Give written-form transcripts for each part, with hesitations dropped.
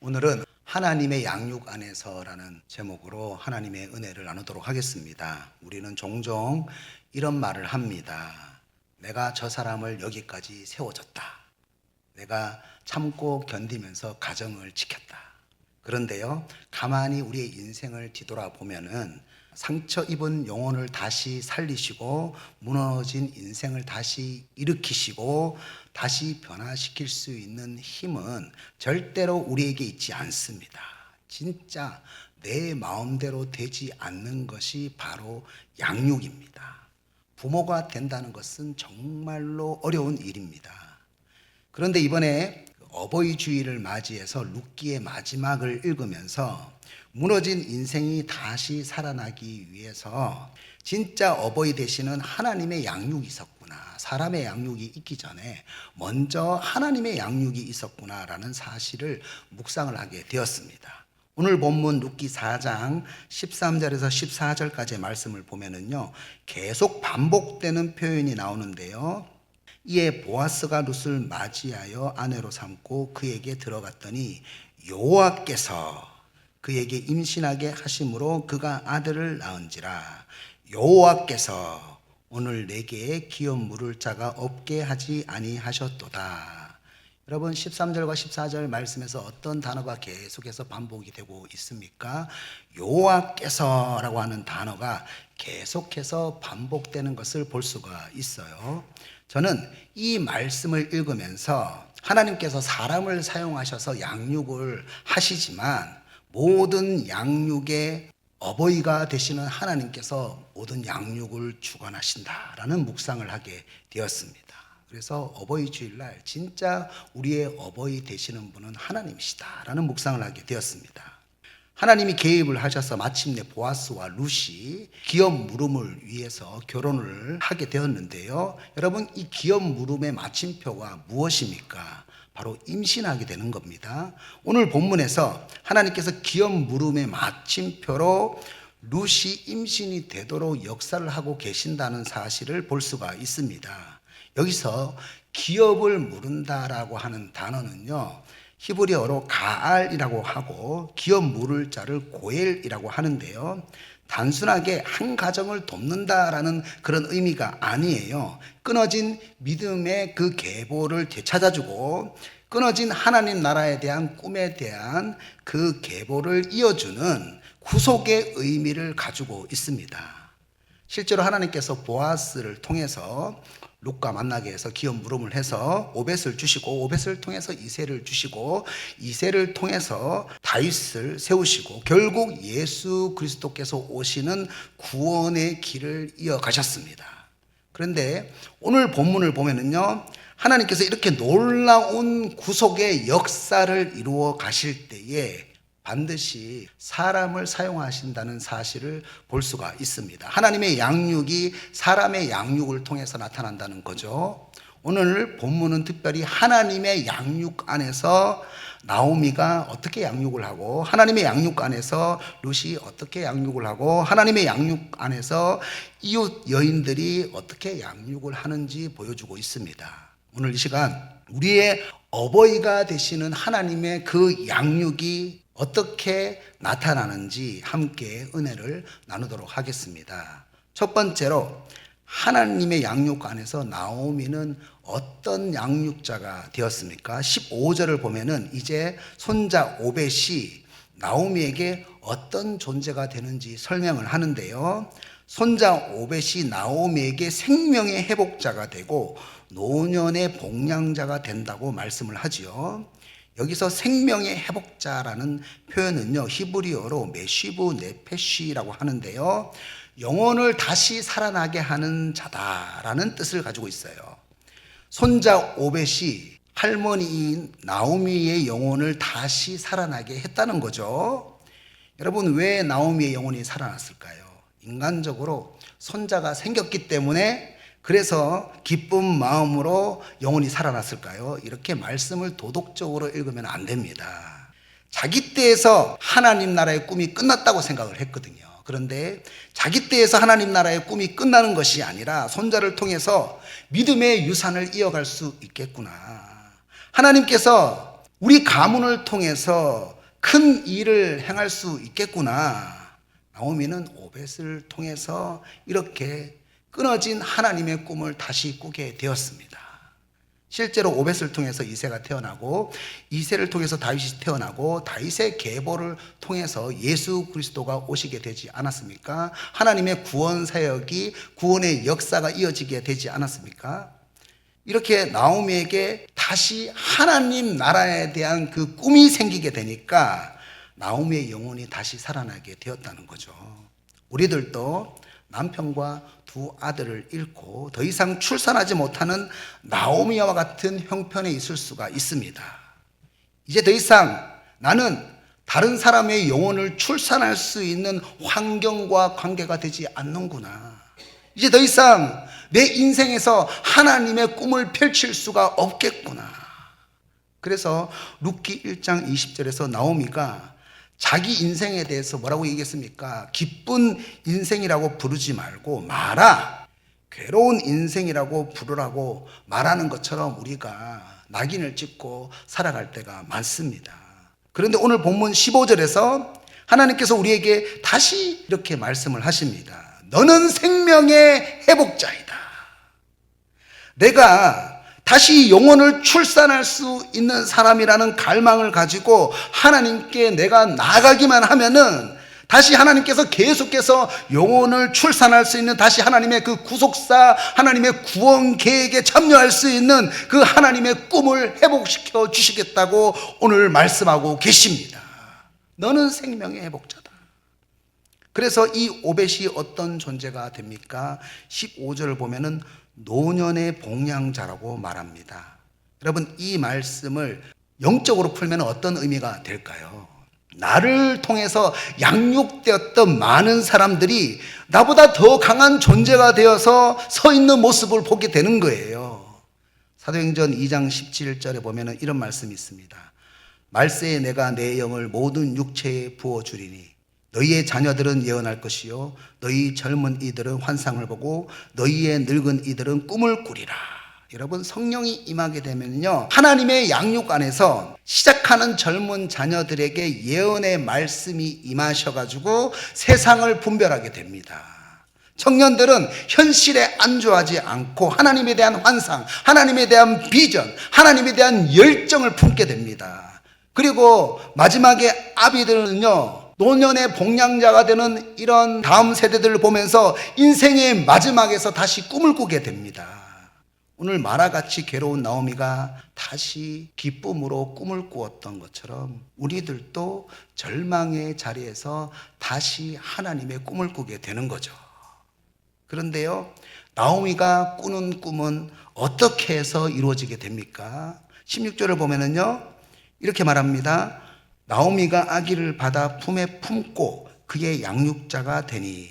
오늘은 하나님의 양육 안에서라는 제목으로 하나님의 은혜를 나누도록 하겠습니다. 우리는 종종 이런 말을 합니다. 내가 저 사람을 여기까지 세워줬다. 내가 참고 견디면서 가정을 지켰다. 그런데요, 가만히 우리의 인생을 뒤돌아보면은 상처 입은 영혼을 다시 살리시고 무너진 인생을 다시 일으키시고 다시 변화시킬 수 있는 힘은 절대로 우리에게 있지 않습니다. 진짜 내 마음대로 되지 않는 것이 바로 양육입니다. 부모가 된다는 것은 정말로 어려운 일입니다. 그런데 이번에 어버이 주일을 맞이해서 룻기의 마지막을 읽으면서 무너진 인생이 다시 살아나기 위해서 진짜 어버이 되시는 하나님의 양육이 있었구나. 사람의 양육이 있기 전에 먼저 하나님의 양육이 있었구나라는 사실을 묵상을 하게 되었습니다. 오늘 본문 룻기 4장 13절에서 14절까지의 말씀을 보면은요, 계속 반복되는 표현이 나오는데요. 이에 보아스가 룻을 맞이하여 아내로 삼고 그에게 들어갔더니 여호와께서 그에게 임신하게 하심으로 그가 아들을 낳은지라. 여호와께서 오늘 내게 기업 물을 자가 없게 하지 아니하셨도다. 여러분, 13절과 14절 말씀에서 어떤 단어가 계속해서 반복이 되고 있습니까? 여호와께서라고 하는 단어가 계속해서 반복되는 것을 볼 수가 있어요. 저는 이 말씀을 읽으면서 하나님께서 사람을 사용하셔서 양육을 하시지만 모든 양육의 어버이가 되시는 하나님께서 모든 양육을 주관하신다라는 묵상을 하게 되었습니다. 그래서 어버이 주일날 진짜 우리의 어버이 되시는 분은 하나님이시다라는 묵상을 하게 되었습니다. 하나님이 개입을 하셔서 마침내 보아스와 룻이 기업 물음을 위해서 결혼을 하게 되었는데요. 여러분, 이 기업 물음의 마침표가 무엇입니까? 바로 임신하게 되는 겁니다. 오늘 본문에서 하나님께서 기업 물음의 마침표로 룻이 임신이 되도록 역사를 하고 계신다는 사실을 볼 수가 있습니다. 여기서 기업을 물은다라고 하는 단어는요, 히브리어로 가알이라고 하고 기업 물을 자를 고엘이라고 하는데요, 단순하게 한 가정을 돕는다라는 그런 의미가 아니에요. 끊어진 믿음의 그 계보를 되찾아주고 끊어진 하나님 나라에 대한 꿈에 대한 그 계보를 이어주는 구속의 의미를 가지고 있습니다. 실제로 하나님께서 보아스를 통해서 룻과 만나게 해서 기업 물음을 해서 오벳을 주시고 오벳을 통해서 이새를 주시고 이새를 통해서 다윗을 세우시고 결국 예수 그리스도께서 오시는 구원의 길을 이어가셨습니다. 그런데 오늘 본문을 보면은요, 하나님께서 이렇게 놀라운 구속의 역사를 이루어 가실 때에 반드시 사람을 사용하신다는 사실을 볼 수가 있습니다. 하나님의 양육이 사람의 양육을 통해서 나타난다는 거죠. 오늘 본문은 특별히 하나님의 양육 안에서 나오미가 어떻게 양육을 하고 하나님의 양육 안에서 룻이 어떻게 양육을 하고 하나님의 양육 안에서 이웃 여인들이 어떻게 양육을 하는지 보여주고 있습니다. 오늘 이 시간 우리의 어버이가 되시는 하나님의 그 양육이 어떻게 나타나는지 함께 은혜를 나누도록 하겠습니다. 첫 번째로 하나님의 양육 안에서 나오미는 어떤 양육자가 되었습니까? 15절을 보면은 이제 손자 오벳이 나오미에게 어떤 존재가 되는지 설명을 하는데요. 손자 오벳이 나오미에게 생명의 회복자가 되고 노년의 복량자가 된다고 말씀을 하지요. 여기서 생명의 회복자라는 표현은요, 히브리어로 메시브 네페시라고 하는데요, 영혼을 다시 살아나게 하는 자다라는 뜻을 가지고 있어요. 손자 오벳이 할머니인 나오미의 영혼을 다시 살아나게 했다는 거죠. 여러분, 왜 나오미의 영혼이 살아났을까요? 인간적으로 손자가 생겼기 때문에, 그래서 기쁜 마음으로 영혼이 살아났을까요? 이렇게 말씀을 도덕적으로 읽으면 안 됩니다. 자기 때에서 하나님 나라의 꿈이 끝났다고 생각을 했거든요. 그런데 자기 때에서 하나님 나라의 꿈이 끝나는 것이 아니라 손자를 통해서 믿음의 유산을 이어갈 수 있겠구나. 하나님께서 우리 가문을 통해서 큰 일을 행할 수 있겠구나. 나오미는 오벳을 통해서 이렇게 끊어진 하나님의 꿈을 다시 꾸게 되었습니다. 실제로 오벳을 통해서 이새가 태어나고, 이새를 통해서 다윗이 태어나고, 다윗의 계보를 통해서 예수 그리스도가 오시게 되지 않았습니까? 하나님의 구원 사역이, 구원의 역사가 이어지게 되지 않았습니까? 이렇게 나오미에게 다시 하나님 나라에 대한 그 꿈이 생기게 되니까 나오미의 영혼이 다시 살아나게 되었다는 거죠. 우리들도 남편과 두 아들을 잃고 더 이상 출산하지 못하는 나오미와 같은 형편에 있을 수가 있습니다. 이제 더 이상 나는 다른 사람의 영혼을 출산할 수 있는 환경과 관계가 되지 않는구나. 이제 더 이상 내 인생에서 하나님의 꿈을 펼칠 수가 없겠구나. 그래서 룻기 1장 20절에서 나오미가 자기 인생에 대해서 뭐라고 얘기했습니까? 기쁜 인생이라고 부르지 말고 마라. 괴로운 인생이라고 부르라고 말하는 것처럼 우리가 낙인을 찍고 살아갈 때가 많습니다. 그런데 오늘 본문 15절에서 하나님께서 우리에게 다시 이렇게 말씀을 하십니다. 너는 생명의 회복자이다. 내가 다시 영혼을 출산할 수 있는 사람이라는 갈망을 가지고 하나님께 내가 나아가기만 하면은 다시 하나님께서 계속해서 영혼을 출산할 수 있는, 다시 하나님의 그 구속사, 하나님의 구원 계획에 참여할 수 있는 그 하나님의 꿈을 회복시켜 주시겠다고 오늘 말씀하고 계십니다. 너는 생명의 회복자다. 그래서 이 오벳이 어떤 존재가 됩니까? 15절을 보면은 노년의 복량자라고 말합니다. 여러분, 이 말씀을 영적으로 풀면 어떤 의미가 될까요? 나를 통해서 양육되었던 많은 사람들이 나보다 더 강한 존재가 되어서 서 있는 모습을 보게 되는 거예요. 사도행전 2장 17절에 보면 이런 말씀이 있습니다. 말세에 내가 내 영을 모든 육체에 부어주리니 너희의 자녀들은 예언할 것이요 너희 젊은 이들은 환상을 보고 너희의 늙은 이들은 꿈을 꾸리라. 여러분, 성령이 임하게 되면요, 하나님의 양육 안에서 시작하는 젊은 자녀들에게 예언의 말씀이 임하셔가지고 세상을 분별하게 됩니다. 청년들은 현실에 안주하지 않고 하나님에 대한 환상, 하나님에 대한 비전, 하나님에 대한 열정을 품게 됩니다. 그리고 마지막에 아비들은요, 노년의 복량자가 되는 이런 다음 세대들을 보면서 인생의 마지막에서 다시 꿈을 꾸게 됩니다. 오늘 마라같이 괴로운 나오미가 다시 기쁨으로 꿈을 꾸었던 것처럼 우리들도 절망의 자리에서 다시 하나님의 꿈을 꾸게 되는 거죠. 그런데요, 나오미가 꾸는 꿈은 어떻게 해서 이루어지게 됩니까? 16절을 보면은요, 이렇게 말합니다. 나오미가 아기를 받아 품에 품고 그의 양육자가 되니.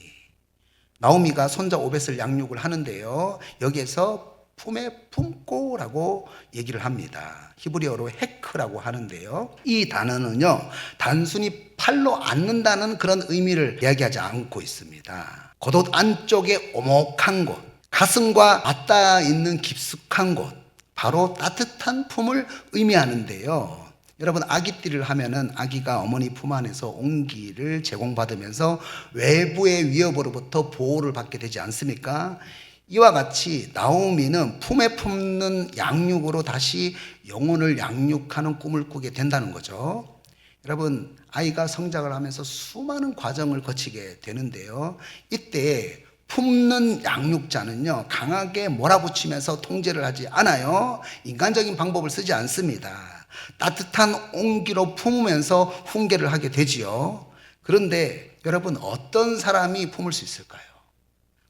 나오미가 손자 오벳을 양육을 하는데요, 여기에서 품에 품고라고 얘기를 합니다. 히브리어로 헤크라고 하는데요, 이 단어는요, 단순히 팔로 안는다는 그런 의미를 이야기하지 않고 있습니다. 겉옷 안쪽에 오목한 곳, 가슴과 맞닿아 있는 깊숙한 곳, 바로 따뜻한 품을 의미하는데요. 여러분, 아기띠를 하면은 아기가 어머니 품 안에서 온기를 제공받으면서 외부의 위협으로부터 보호를 받게 되지 않습니까? 이와 같이 나오미는 품에 품는 양육으로 다시 영혼을 양육하는 꿈을 꾸게 된다는 거죠. 여러분, 아이가 성장을 하면서 수많은 과정을 거치게 되는데요, 이때 품는 양육자는요, 강하게 몰아붙이면서 통제를 하지 않아요. 인간적인 방법을 쓰지 않습니다. 따뜻한 온기로 품으면서 훈계를 하게 되지요. 그런데 여러분, 어떤 사람이 품을 수 있을까요?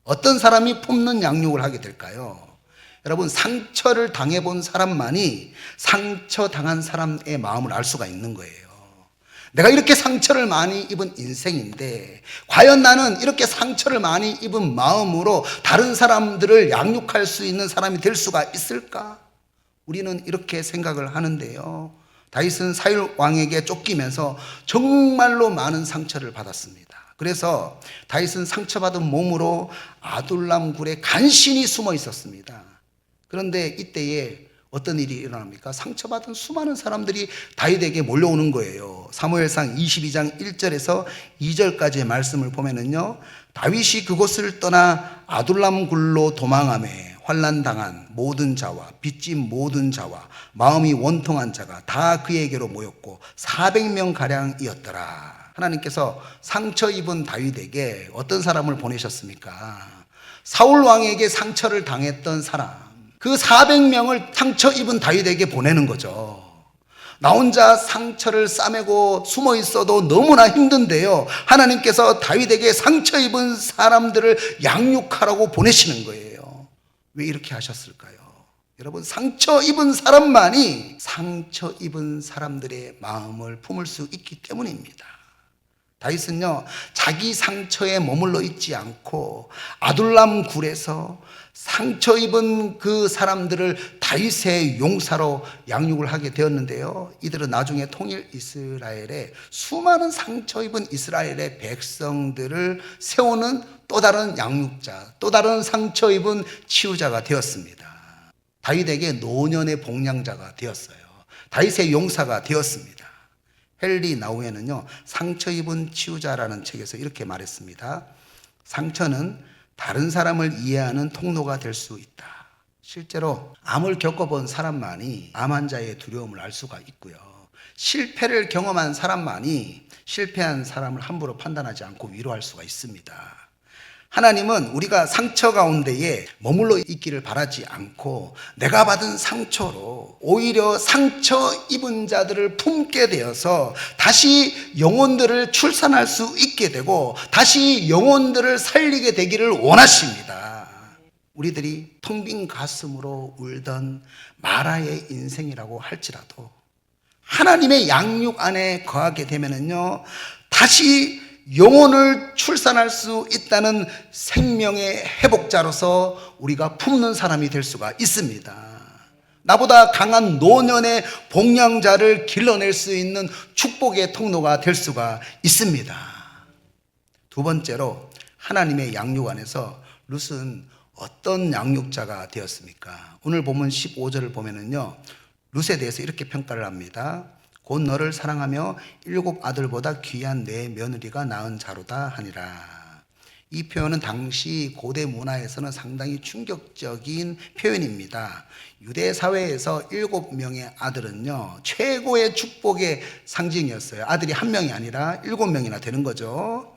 어떤 사람이 품는 양육을 하게 될까요? 여러분, 상처를 당해본 사람만이 상처당한 사람의 마음을 알 수가 있는 거예요. 내가 이렇게 상처를 많이 입은 인생인데 과연 나는 이렇게 상처를 많이 입은 마음으로 다른 사람들을 양육할 수 있는 사람이 될 수가 있을까? 우리는 이렇게 생각을 하는데요, 다윗은 사울 왕에게 쫓기면서 정말로 많은 상처를 받았습니다. 그래서 다윗은 상처받은 몸으로 아둘람 굴에 간신히 숨어 있었습니다. 그런데 이때에 어떤 일이 일어납니까? 상처받은 수많은 사람들이 다윗에게 몰려오는 거예요. 사무엘상 22장 1절에서 2절까지의 말씀을 보면은요, 다윗이 그곳을 떠나 아둘람 굴로 도망하매 환난당한 모든 자와 빚진 모든 자와 마음이 원통한 자가 다 그에게로 모였고 400명 가량이었더라. 하나님께서 상처 입은 다윗에게 어떤 사람을 보내셨습니까? 사울 왕에게 상처를 당했던 사람, 그 400명을 상처 입은 다윗에게 보내는 거죠. 나 혼자 상처를 싸매고 숨어 있어도 너무나 힘든데요, 하나님께서 다윗에게 상처 입은 사람들을 양육하라고 보내시는 거예요. 왜 이렇게 하셨을까요? 여러분, 상처 입은 사람만이 상처 입은 사람들의 마음을 품을 수 있기 때문입니다. 다윗은요, 자기 상처에 머물러 있지 않고 아둘람 굴에서 상처 입은 그 사람들을 다윗의 용사로 양육을 하게 되었는데요, 이들은 나중에 통일 이스라엘에 수많은 상처 입은 이스라엘의 백성들을 세우는 또 다른 양육자, 또 다른 상처 입은 치유자가 되었습니다. 다윗에게 노년의 복량자가 되었어요. 다윗의 용사가 되었습니다. 헨리 나우에는요, 상처 입은 치유자라는 책에서 이렇게 말했습니다. 상처는 다른 사람을 이해하는 통로가 될 수 있다. 실제로 암을 겪어본 사람만이 암 환자의 두려움을 알 수가 있고요, 실패를 경험한 사람만이 실패한 사람을 함부로 판단하지 않고 위로할 수가 있습니다. 하나님은 우리가 상처 가운데에 머물러 있기를 바라지 않고 내가 받은 상처로 오히려 상처 입은 자들을 품게 되어서 다시 영혼들을 출산할 수 있게 되고 다시 영혼들을 살리게 되기를 원하십니다. 우리들이 텅 빈 가슴으로 울던 마라의 인생이라고 할지라도 하나님의 양육 안에 거하게 되면은요, 다시 영혼을 출산할 수 있다는 생명의 회복자로서 우리가 품는 사람이 될 수가 있습니다. 나보다 강한 노년의 복량자를 길러낼 수 있는 축복의 통로가 될 수가 있습니다. 두 번째로, 하나님의 양육 안에서 룻은 어떤 양육자가 되었습니까? 오늘 본문 15절을 보면은요, 룻에 대해서 이렇게 평가를 합니다. 곧 너를 사랑하며 7 아들보다 귀한 내 며느리가 낳은 자로다 하니라. 이 표현은 당시 고대 문화에서는 상당히 충격적인 표현입니다. 유대 사회에서 7명의 아들은요, 최고의 축복의 상징이었어요. 아들이 한 명이 아니라 7명이나 되는 거죠.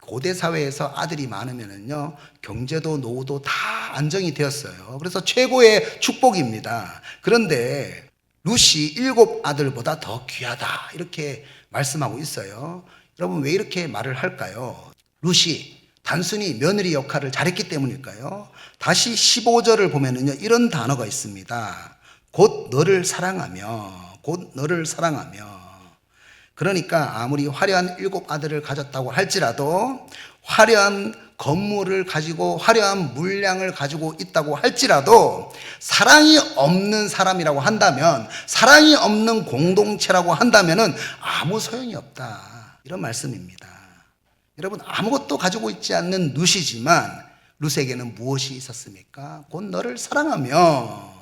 고대 사회에서 아들이 많으면은요, 경제도 노후도 다 안정이 되었어요. 그래서 최고의 축복입니다. 그런데 룻이 7 아들보다 더 귀하다, 이렇게 말씀하고 있어요. 여러분, 왜 이렇게 말을 할까요? 룻이 단순히 며느리 역할을 잘했기 때문일까요? 다시 15절을 보면은요, 이런 단어가 있습니다. 곧 너를 사랑하며, 곧 너를 사랑하며. 그러니까 아무리 화려한 7 아들을 가졌다고 할지라도, 화려한 건물을 가지고 화려한 물량을 가지고 있다고 할지라도, 사랑이 없는 사람이라고 한다면, 사랑이 없는 공동체라고 한다면은 아무 소용이 없다, 이런 말씀입니다. 여러분, 아무것도 가지고 있지 않는 룻이지만 룻에게는 무엇이 있었습니까? 곧 너를 사랑하며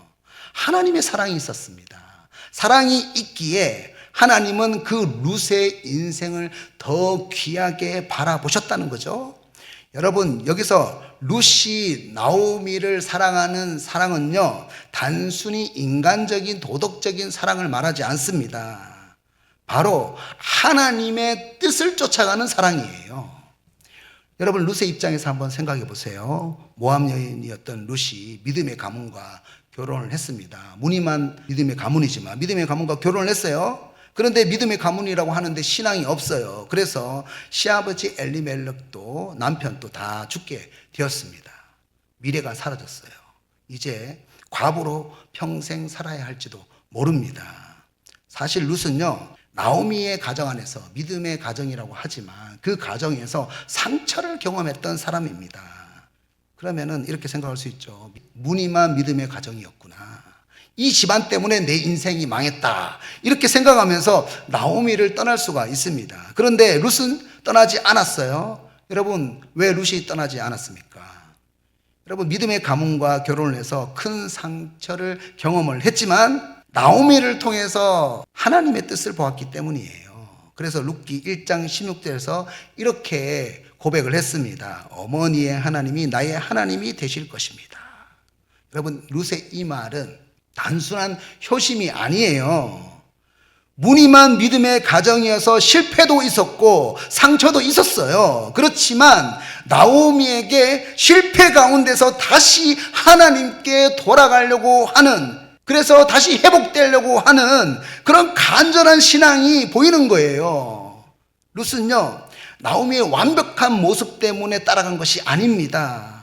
하나님의 사랑이 있었습니다. 사랑이 있기에 하나님은 그 룻의 인생을 더 귀하게 바라보셨다는 거죠. 여러분, 여기서 룻이 나오미를 사랑하는 사랑은요, 단순히 인간적인 도덕적인 사랑을 말하지 않습니다. 바로 하나님의 뜻을 쫓아가는 사랑이에요. 여러분, 룻의 입장에서 한번 생각해 보세요. 모압 여인이었던 룻이 믿음의 가문과 결혼을 했습니다. 무늬만 믿음의 가문이지만 믿음의 가문과 결혼을 했어요. 그런데 믿음의 가문이라고 하는데 신앙이 없어요. 그래서 시아버지 엘리멜렉도 남편도 다 죽게 되었습니다. 미래가 사라졌어요. 이제 과부로 평생 살아야 할지도 모릅니다. 사실 룻은요, 나오미의 가정 안에서 믿음의 가정이라고 하지만 그 가정에서 상처를 경험했던 사람입니다. 그러면은 이렇게 생각할 수 있죠. 무늬만 믿음의 가정이었구나, 이 집안 때문에 내 인생이 망했다, 이렇게 생각하면서 나오미를 떠날 수가 있습니다. 그런데 룻은 떠나지 않았어요. 여러분, 왜 룻이 떠나지 않았습니까? 여러분, 믿음의 가문과 결혼을 해서 큰 상처를 경험을 했지만 나오미를 통해서 하나님의 뜻을 보았기 때문이에요. 그래서 룻기 1장 16절에서 이렇게 고백을 했습니다. 어머니의 하나님이 나의 하나님이 되실 것입니다. 여러분, 룻의 이 말은 단순한 효심이 아니에요. 무늬만 믿음의 가정이어서 실패도 있었고 상처도 있었어요. 그렇지만 나오미에게 실패 가운데서 다시 하나님께 돌아가려고 하는, 그래서 다시 회복되려고 하는 그런 간절한 신앙이 보이는 거예요. 룻은요, 나오미의 완벽한 모습 때문에 따라간 것이 아닙니다.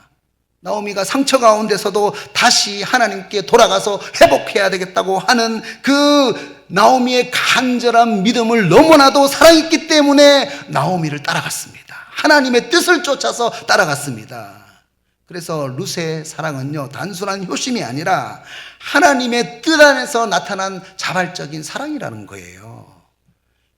나오미가 상처 가운데서도 다시 하나님께 돌아가서 회복해야 되겠다고 하는 그 나오미의 간절한 믿음을 너무나도 사랑했기 때문에 나오미를 따라갔습니다. 하나님의 뜻을 쫓아서 따라갔습니다. 그래서 룻의 사랑은요, 단순한 효심이 아니라 하나님의 뜻 안에서 나타난 자발적인 사랑이라는 거예요.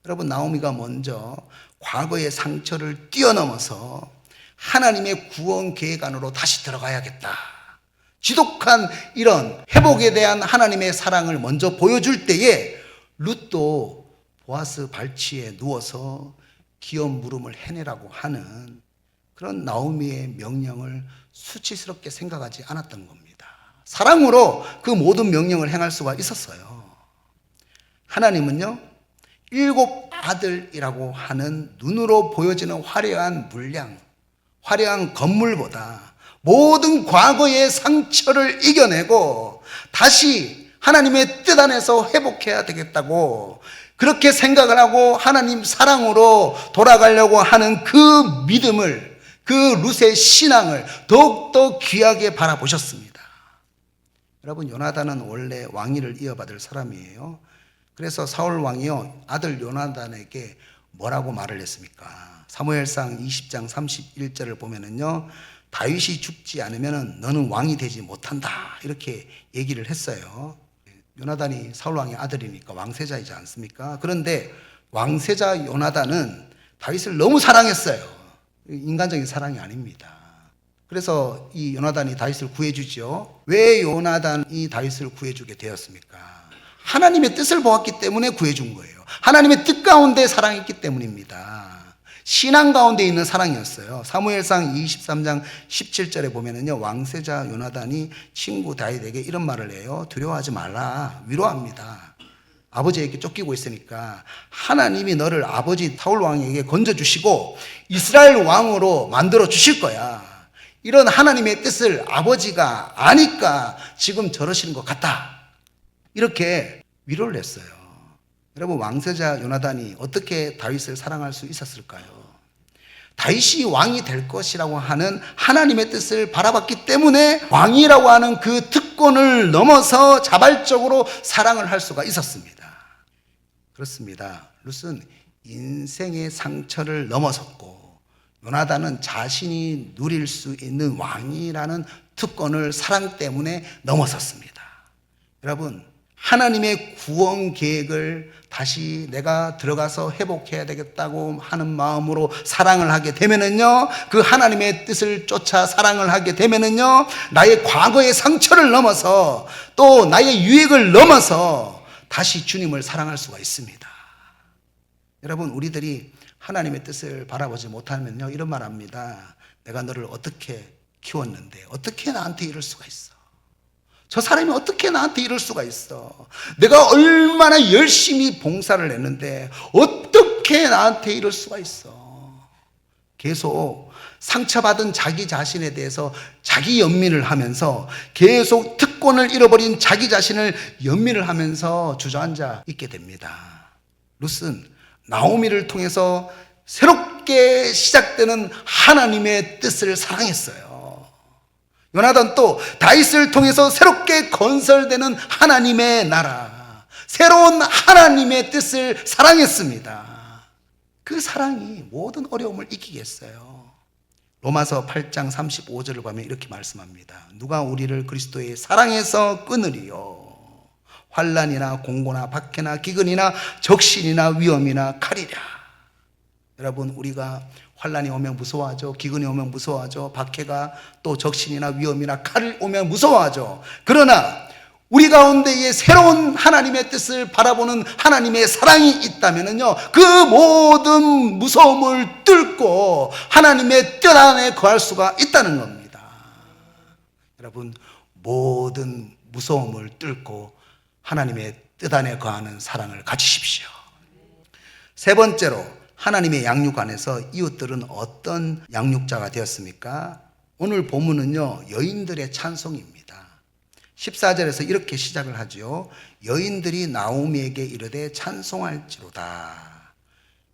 여러분, 나오미가 먼저 과거의 상처를 뛰어넘어서 하나님의 구원 계획 안으로 다시 들어가야겠다, 지독한 이런 회복에 대한 하나님의 사랑을 먼저 보여줄 때에 룻도 보아스 발치에 누워서 기업 물음을 해내라고 하는 그런 나오미의 명령을 수치스럽게 생각하지 않았던 겁니다. 사랑으로 그 모든 명령을 행할 수가 있었어요. 하나님은요, 7 아들이라고 하는 눈으로 보여지는 화려한 물량, 화려한 건물보다 모든 과거의 상처를 이겨내고 다시 하나님의 뜻 안에서 회복해야 되겠다고 그렇게 생각을 하고 하나님 사랑으로 돌아가려고 하는 그 믿음을, 그 룻의 신앙을 더욱더 귀하게 바라보셨습니다. 여러분, 요나단은 원래 왕위를 이어받을 사람이에요. 그래서 사울 왕이요, 아들 요나단에게 뭐라고 말을 했습니까? 사무엘상 20장 31절을 보면은요, 다윗이 죽지 않으면 너는 왕이 되지 못한다, 이렇게 얘기를 했어요. 요나단이 사울 왕의 아들이니까 왕세자이지 않습니까? 그런데 왕세자 요나단은 다윗을 너무 사랑했어요. 인간적인 사랑이 아닙니다. 그래서 이 요나단이 다윗을 구해주죠. 왜 요나단이 다윗을 구해주게 되었습니까? 하나님의 뜻을 보았기 때문에 구해준 거예요. 하나님의 뜻 가운데 사랑했기 때문입니다. 신앙 가운데 있는 사랑이었어요. 사무엘상 23장 17절에 보면은요, 왕세자 요나단이 친구 다윗에게 이런 말을 해요. 두려워하지 말라, 위로합니다. 아버지에게 쫓기고 있으니까 하나님이 너를 아버지 사울 왕에게 건져주시고 이스라엘 왕으로 만들어 주실 거야. 이런 하나님의 뜻을 아버지가 아니까 지금 저러시는 것 같다, 이렇게 위로를 했어요. 여러분, 왕세자 요나단이 어떻게 다윗을 사랑할 수 있었을까요? 다윗이 왕이 될 것이라고 하는 하나님의 뜻을 바라봤기 때문에 왕이라고 하는 그 특권을 넘어서 자발적으로 사랑을 할 수가 있었습니다. 그렇습니다. 룻은 인생의 상처를 넘어섰고, 요나단은 자신이 누릴 수 있는 왕이라는 특권을 사랑 때문에 넘어섰습니다. 여러분, 하나님의 구원 계획을 다시 내가 들어가서 회복해야 되겠다고 하는 마음으로 사랑을 하게 되면은요, 그 하나님의 뜻을 쫓아 사랑을 하게 되면은요, 나의 과거의 상처를 넘어서 또 나의 유익을 넘어서 다시 주님을 사랑할 수가 있습니다. 여러분, 우리들이 하나님의 뜻을 바라보지 못하면요, 이런 말 합니다. 내가 너를 어떻게 키웠는데 어떻게 나한테 이럴 수가 있어? 저 사람이 어떻게 나한테 이럴 수가 있어? 내가 얼마나 열심히 봉사를 했는데 어떻게 나한테 이럴 수가 있어? 계속 상처받은 자기 자신에 대해서 자기 연민을 하면서, 계속 특권을 잃어버린 자기 자신을 연민을 하면서 주저앉아 있게 됩니다. 룻은 나오미를 통해서 새롭게 시작되는 하나님의 뜻을 사랑했어요. 요나단 또 다윗을 통해서 새롭게 건설되는 하나님의 나라, 새로운 하나님의 뜻을 사랑했습니다. 그 사랑이 모든 어려움을 이기겠어요. 로마서 8장 35절을 보면 이렇게 말씀합니다. 누가 우리를 그리스도의 사랑에서 끊으리요? 환난이나 공고나 박해나 기근이나 적신이나 위험이나 칼이랴. 여러분, 우리가 환란이 오면 무서워하죠. 기근이 오면 무서워하죠. 박해가 또 적신이나 위험이나 칼이 오면 무서워하죠. 그러나 우리 가운데에 새로운 하나님의 뜻을 바라보는 하나님의 사랑이 있다면요, 그 모든 무서움을 뚫고 하나님의 뜻 안에 거할 수가 있다는 겁니다. 여러분, 모든 무서움을 뚫고 하나님의 뜻 안에 거하는 사랑을 가지십시오. 세 번째로, 하나님의 양육 안에서 이웃들은 어떤 양육자가 되었습니까? 오늘 본문은요, 여인들의 찬송입니다. 14절에서 이렇게 시작을 하죠. 여인들이 나오미에게 이르되 찬송할지로다.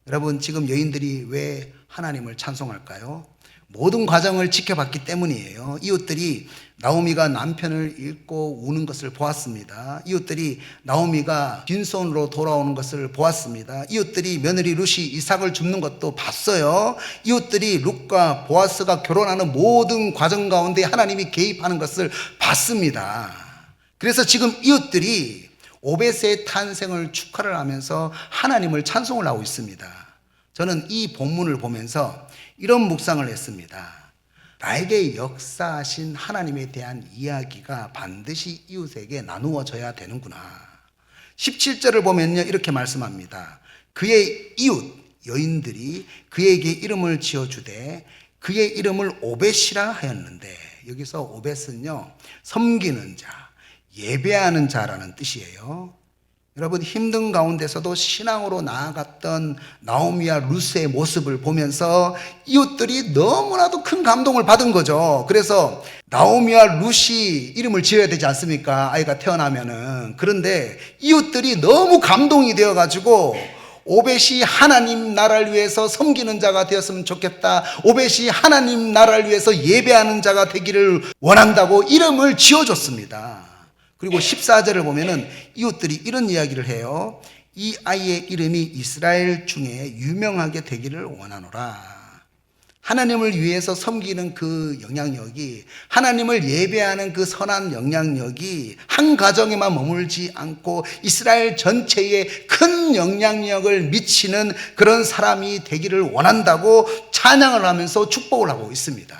여러분, 지금 여인들이 왜 하나님을 찬송할까요? 모든 과정을 지켜봤기 때문이에요. 이웃들이 나오미가 남편을 잃고 우는 것을 보았습니다. 이웃들이 나오미가 빈손으로 돌아오는 것을 보았습니다. 이웃들이 며느리 룻이 이삭을 줍는 것도 봤어요. 이웃들이 룻과 보아스가 결혼하는 모든 과정 가운데 하나님이 개입하는 것을 봤습니다. 그래서 지금 이웃들이 오벳의 탄생을 축하를 하면서 하나님을 찬송을 하고 있습니다. 저는 이 본문을 보면서 이런 묵상을 했습니다. 나에게 역사하신 하나님에 대한 이야기가 반드시 이웃에게 나누어져야 되는구나. 17절을 보면요, 이렇게 말씀합니다. 그의 이웃 여인들이 그에게 이름을 지어주되 그의 이름을 오벳이라 하였는데, 여기서 오벳은요, 섬기는 자, 예배하는 자라는 뜻이에요. 여러분, 힘든 가운데서도 신앙으로 나아갔던 나오미와 룻의 모습을 보면서 이웃들이 너무나도 큰 감동을 받은 거죠. 그래서 나오미와 룻이 이름을 지어야 되지 않습니까? 아이가 태어나면은. 그런데 이웃들이 너무 감동이 되어가지고 오벳이 하나님 나라를 위해서 섬기는 자가 되었으면 좋겠다, 오벳이 하나님 나라를 위해서 예배하는 자가 되기를 원한다고 이름을 지어줬습니다. 그리고 14절을 보면은 이웃들이 이런 이야기를 해요. 이 아이의 이름이 이스라엘 중에 유명하게 되기를 원하노라. 하나님을 위해서 섬기는 그 영향력이, 하나님을 예배하는 그 선한 영향력이 한 가정에만 머물지 않고 이스라엘 전체에 큰 영향력을 미치는 그런 사람이 되기를 원한다고 찬양을 하면서 축복을 하고 있습니다.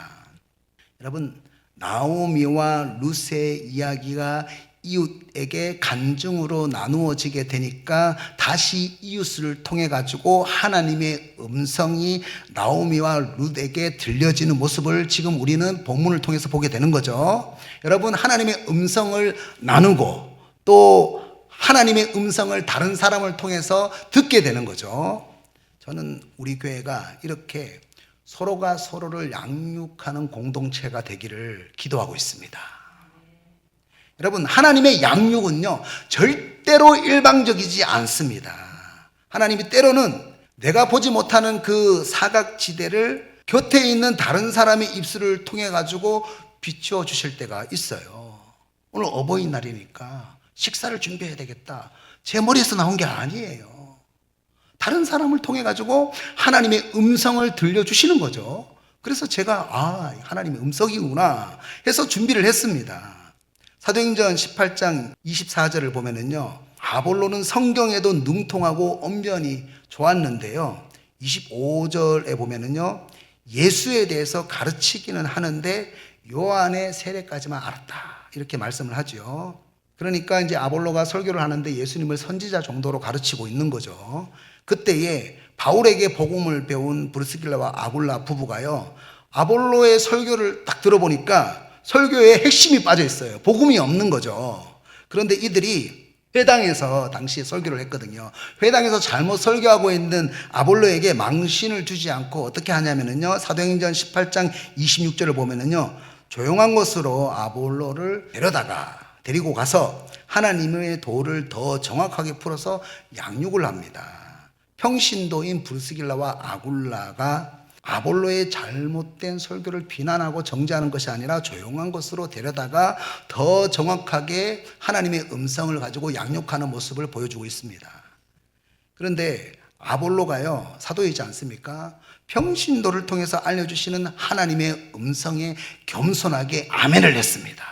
여러분, 나오미와 룻의 이야기가 이웃에게 간증으로 나누어지게 되니까 다시 이웃을 통해 가지고 하나님의 음성이 나오미와 룻에게 들려지는 모습을 지금 우리는 본문을 통해서 보게 되는 거죠. 여러분, 하나님의 음성을 나누고 또 하나님의 음성을 다른 사람을 통해서 듣게 되는 거죠. 저는 우리 교회가 이렇게 서로가 서로를 양육하는 공동체가 되기를 기도하고 있습니다. 여러분, 하나님의 양육은요, 절대로 일방적이지 않습니다. 하나님이 때로는 내가 보지 못하는 그 사각지대를 곁에 있는 다른 사람의 입술을 통해 가지고 비추어 주실 때가 있어요. 오늘 어버이날이니까 식사를 준비해야 되겠다, 제 머리에서 나온 게 아니에요. 다른 사람을 통해 가지고 하나님의 음성을 들려주시는 거죠. 그래서 제가 하나님의 음성이구나 해서 준비를 했습니다. 사도행전 18장 24절을 보면은요, 아볼로는 성경에도 능통하고 언변이 좋았는데요, 25절에 보면은요, 예수에 대해서 가르치기는 하는데 요한의 세례까지만 알았다, 이렇게 말씀을 하죠. 그러니까 이제 아볼로가 설교를 하는데 예수님을 선지자 정도로 가르치고 있는 거죠. 그때에 바울에게 복음을 배운 브리스길라와 아굴라 부부가요, 아볼로의 설교를 딱 들어보니까 설교에 핵심이 빠져 있어요. 복음이 없는 거죠. 그런데 이들이 회당에서 당시에 설교를 했거든요. 회당에서 잘못 설교하고 있는 아볼로에게 망신을 주지 않고 어떻게 하냐면요, 사도행전 18장 26절을 보면은요, 조용한 곳으로 아볼로를 데리고 가서 하나님의 도를 더 정확하게 풀어서 양육을 합니다. 평신도인 브리스길라와 아굴라가 아볼로의 잘못된 설교를 비난하고 정죄하는 것이 아니라 조용한 곳으로 데려다가 더 정확하게 하나님의 음성을 가지고 양육하는 모습을 보여주고 있습니다. 그런데 아볼로가요, 사도이지 않습니까? 평신도를 통해서 알려주시는 하나님의 음성에 겸손하게 아멘을 했습니다.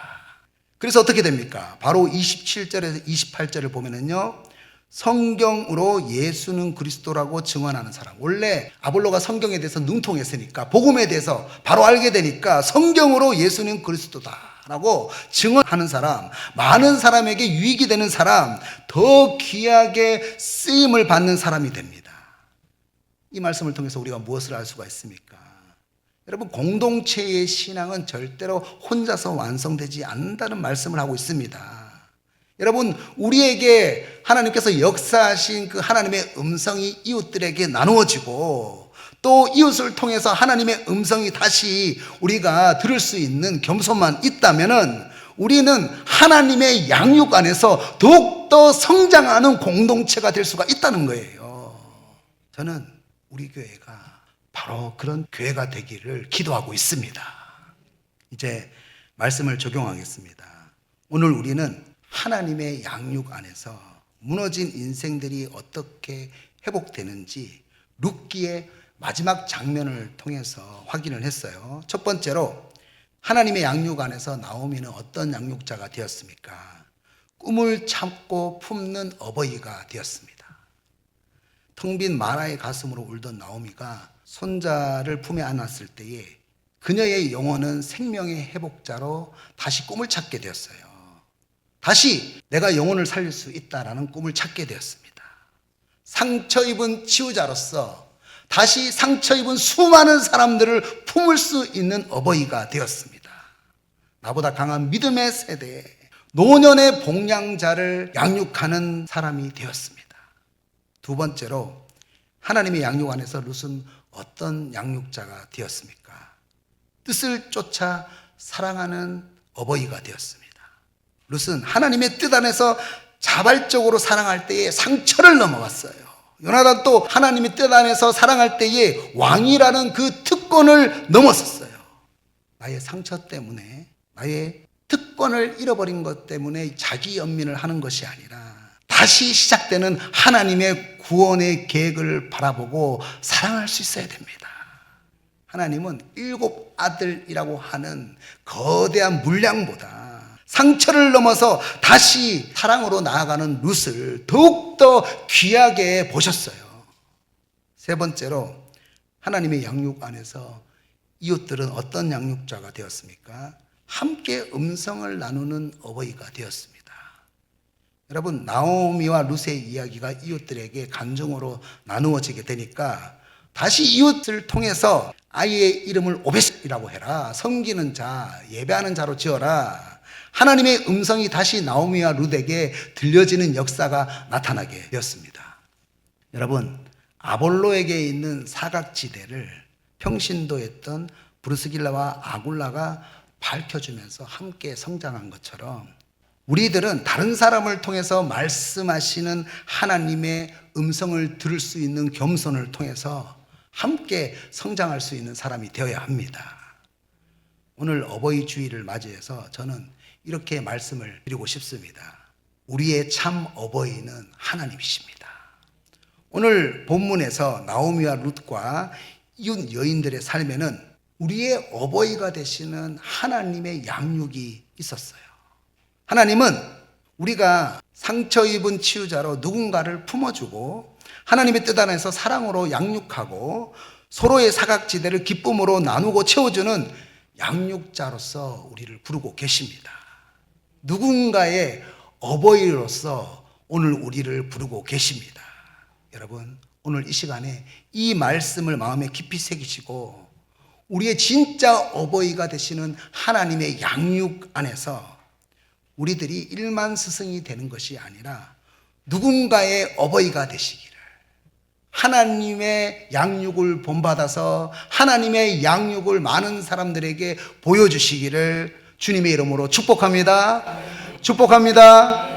그래서 어떻게 됩니까? 바로 27절에서 28절을 보면은요, 성경으로 예수는 그리스도라고 증언하는 사람. 원래 아볼로가 성경에 대해서 능통했으니까 복음에 대해서 바로 알게 되니까 성경으로 예수는 그리스도다라고 증언하는 사람, 많은 사람에게 유익이 되는 사람, 더 귀하게 쓰임을 받는 사람이 됩니다. 이 말씀을 통해서 우리가 무엇을 알 수가 있습니까? 여러분, 공동체의 신앙은 절대로 혼자서 완성되지 않는다는 말씀을 하고 있습니다. 여러분, 우리에게 하나님께서 역사하신 그 하나님의 음성이 이웃들에게 나누어지고 또 이웃을 통해서 하나님의 음성이 다시 우리가 들을 수 있는 겸손만 있다면은 우리는 하나님의 양육 안에서 더욱더 성장하는 공동체가 될 수가 있다는 거예요. 저는 우리 교회가 바로 그런 교회가 되기를 기도하고 있습니다. 이제 말씀을 적용하겠습니다. 오늘 우리는 하나님의 양육 안에서 무너진 인생들이 어떻게 회복되는지 룻기의 마지막 장면을 통해서 확인을 했어요. 첫 번째로 하나님의 양육 안에서 나오미는 어떤 양육자가 되었습니까? 꿈을 참고 품는 어버이가 되었습니다. 텅 빈 마라의 가슴으로 울던 나오미가 손자를 품에 안았을 때에 그녀의 영혼은 생명의 회복자로 다시 꿈을 찾게 되었어요. 다시 내가 영혼을 살릴 수 있다라는 꿈을 찾게 되었습니다. 상처 입은 치유자로서 다시 상처 입은 수많은 사람들을 품을 수 있는 어버이가 되었습니다. 나보다 강한 믿음의 세대에 노년의 복양자를 양육하는 사람이 되었습니다. 두 번째로 하나님의 양육 안에서 룻은 어떤 양육자가 되었습니까? 뜻을 쫓아 사랑하는 어버이가 되었습니다. 룻은 하나님의 뜻 안에서 자발적으로 사랑할 때에 상처를 넘어갔어요. 요나단 또 하나님의 뜻 안에서 사랑할 때에 왕이라는 그 특권을 넘었었어요. 나의 상처 때문에, 나의 특권을 잃어버린 것 때문에 자기 연민을 하는 것이 아니라 다시 시작되는 하나님의 구원의 계획을 바라보고 사랑할 수 있어야 됩니다. 하나님은 7 아들이라고 하는 거대한 물량보다 상처를 넘어서 다시 사랑으로 나아가는 룻을 더욱더 귀하게 보셨어요. 세 번째로 하나님의 양육 안에서 이웃들은 어떤 양육자가 되었습니까? 함께 음성을 나누는 어버이가 되었습니다. 여러분, 나오미와 룻의 이야기가 이웃들에게 간증으로 나누어지게 되니까 다시 이웃을 통해서 아이의 이름을 오벳이라고 해라, 섬기는 자, 예배하는 자로 지어라, 하나님의 음성이 다시 나오미와 룻에게 들려지는 역사가 나타나게 되었습니다. 여러분, 아볼로에게 있는 사각지대를 평신도했던 브루스길라와 아굴라가 밝혀주면서 함께 성장한 것처럼 우리들은 다른 사람을 통해서 말씀하시는 하나님의 음성을 들을 수 있는 겸손을 통해서 함께 성장할 수 있는 사람이 되어야 합니다. 오늘 어버이 주일을 맞이해서 저는 이렇게 말씀을 드리고 싶습니다. 우리의 참 어버이는 하나님이십니다. 오늘 본문에서 나오미와 룻과 이웃 여인들의 삶에는 우리의 어버이가 되시는 하나님의 양육이 있었어요. 하나님은 우리가 상처 입은 치유자로 누군가를 품어주고 하나님의 뜻 안에서 사랑으로 양육하고 서로의 사각지대를 기쁨으로 나누고 채워주는 양육자로서 우리를 부르고 계십니다. 누군가의 어버이로서 오늘 우리를 부르고 계십니다. 여러분, 오늘 이 시간에 이 말씀을 마음에 깊이 새기시고 우리의 진짜 어버이가 되시는 하나님의 양육 안에서 우리들이 일만 스승이 되는 것이 아니라 누군가의 어버이가 되시기를, 하나님의 양육을 본받아서 하나님의 양육을 많은 사람들에게 보여주시기를 주님의 이름으로 축복합니다. 축복합니다.